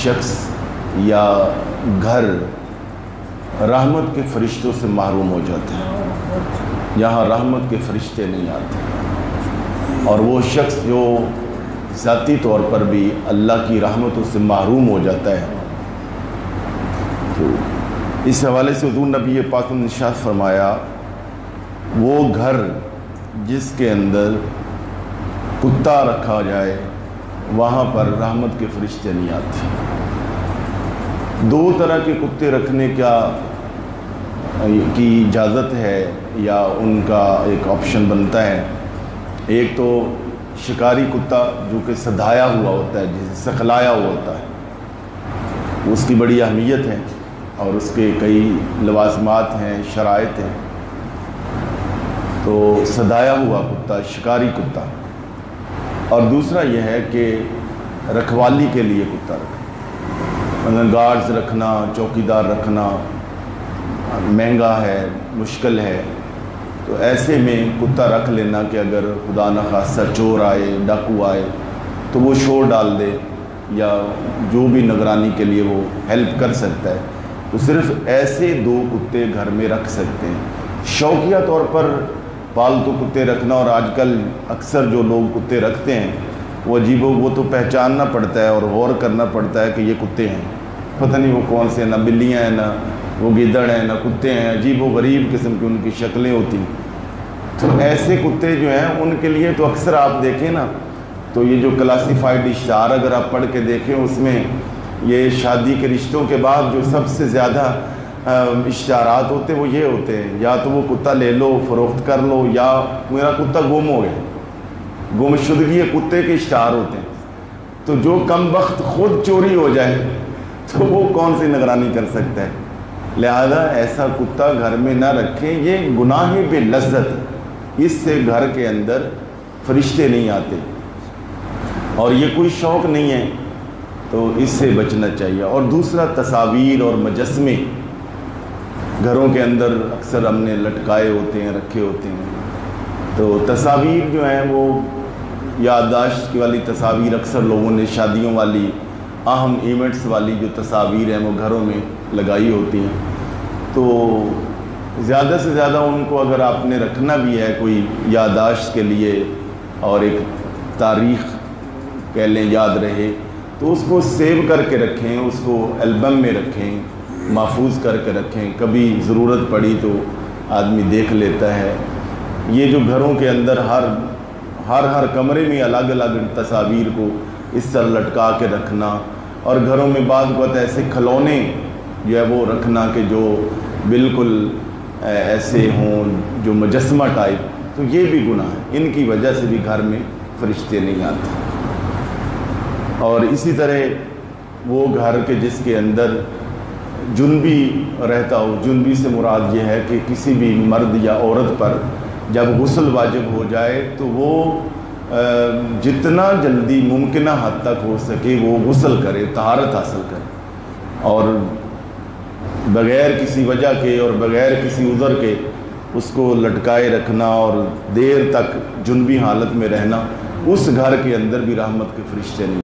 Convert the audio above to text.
शख्स या घर रहमत के फरिश्तों से महरूम हो जाता है। यहाँ रहमत के फरिश्ते नहीं आते, और वो शख्स जो ज़ाती तौर पर भी अल्लाह की रहमतों से महरूम हो जाता है। तो इस हवाले से हुज़ूर नबी पाक ने इरशाद फरमाया, वो घर जिसके अंदर कुत्ता रखा जाए वहाँ पर रहमत के फरिश्ते नहीं आते। दो तरह के कुत्ते रखने की इजाज़त है या उनका एक ऑप्शन बनता है। एक तो शिकारी कुत्ता जो कि सधाया हुआ होता है, जिसे सखलाया हुआ होता है, उसकी बड़ी अहमियत है और उसके कई लवाज़मात हैं, शराइत हैं। तो सधाया हुआ कुत्ता, शिकारी कुत्ता। और दूसरा यह है कि रखवाली के लिए कुत्ता रखना, मतलब गार्ड्स रखना, चौकीदार रखना महंगा है, मुश्किल है। तो ऐसे में कुत्ता रख लेना कि अगर खुदा न खास्ता चोर आए, डाकू आए, तो वो शोर डाल दे या जो भी निगरानी के लिए वो हेल्प कर सकता है। तो सिर्फ़ ऐसे दो कुत्ते घर में रख सकते हैं। शौकिया तौर पर पालतू कुत्ते रखना, और आजकल अक्सर जो लोग कुत्ते रखते हैं वो तो पहचानना पड़ता है और गौर करना पड़ता है कि ये कुत्ते हैं, पता नहीं वो कौन से, ना बिल्लियाँ हैं, ना वो गिद्दड़ हैं, ना कुत्ते हैं। अजीब व गरीब किस्म की उनकी शक्लें होती हैं। तो ऐसे कुत्ते जो हैं उनके लिए तो अक्सर आप देखें ना, तो ये जो क्लासीफाइड इश्तार अगर आप पढ़ के देखें, उसमें ये शादी के रिश्तों के बाद जो सबसे ज़्यादा इश्तारात होते हैं वो ये होते हैं, या तो वो कुत्ता ले लो, फ़रोख्त कर लो, या मेरा कुत्ता गुम हो गया, गुमशुदगी कुत्ते के इश्तार होते हैं। तो जो कम वक्त खुद चोरी हो जाए तो वो कौन सी निगरानी कर सकता है। लिहाजा ऐसा कुत्ता घर में ना रखें, ये गुनाह बेलज़्ज़त है। इससे घर के अंदर फरिश्ते नहीं आते और ये कोई शौक़ नहीं है, तो इससे बचना चाहिए। और दूसरा, तस्वीर और मुजस्मे घरों के अंदर अक्सर हमने लटकाए होते हैं, रखे होते हैं। तो तस्वीर जो हैं वो याददाश्त की वाली तस्वीर अक्सर लोगों ने शादियों वाली, अहम इवेंट्स वाली जो तस्वीर हैं वो घरों में लगाई होती हैं। तो ज़्यादा से ज़्यादा उनको अगर आपने रखना भी है कोई याददाश्त के लिए और एक तारीख़ कह लें याद रहे, तो उसको सेव करके रखें, उसको एल्बम में रखें, महफूज करके रखें। कभी ज़रूरत पड़ी तो आदमी देख लेता है। ये जो घरों के अंदर हर कमरे में अलग अलग तस्वीर को इस तरह लटका के रखना, और घरों में बाद वक्त ऐसे खिलौने जो है वो रखना कि जो बिल्कुल ऐसे हों जो मुजस्मा टाइप, तो ये भी गुनाह है। इनकी वजह से भी घर में फरिश्ते नहीं आते। और इसी तरह वो घर के जिसके अंदर जुनबी रहता हो, जुनबी से मुराद ये है कि किसी भी मर्द या औरत पर जब गुस्ल वाजिब हो जाए तो वो जितना जल्दी मुमकिना हद तक हो सके वो गुस्ल करे, तहारत हासिल करे, और बग़ैर किसी वजह के और बग़ैर किसी उज़र के उसको लटकाए रखना और देर तक जुनबी हालत में रहना, उस घर के अंदर भी रहमत के फरिश्ते नहीं।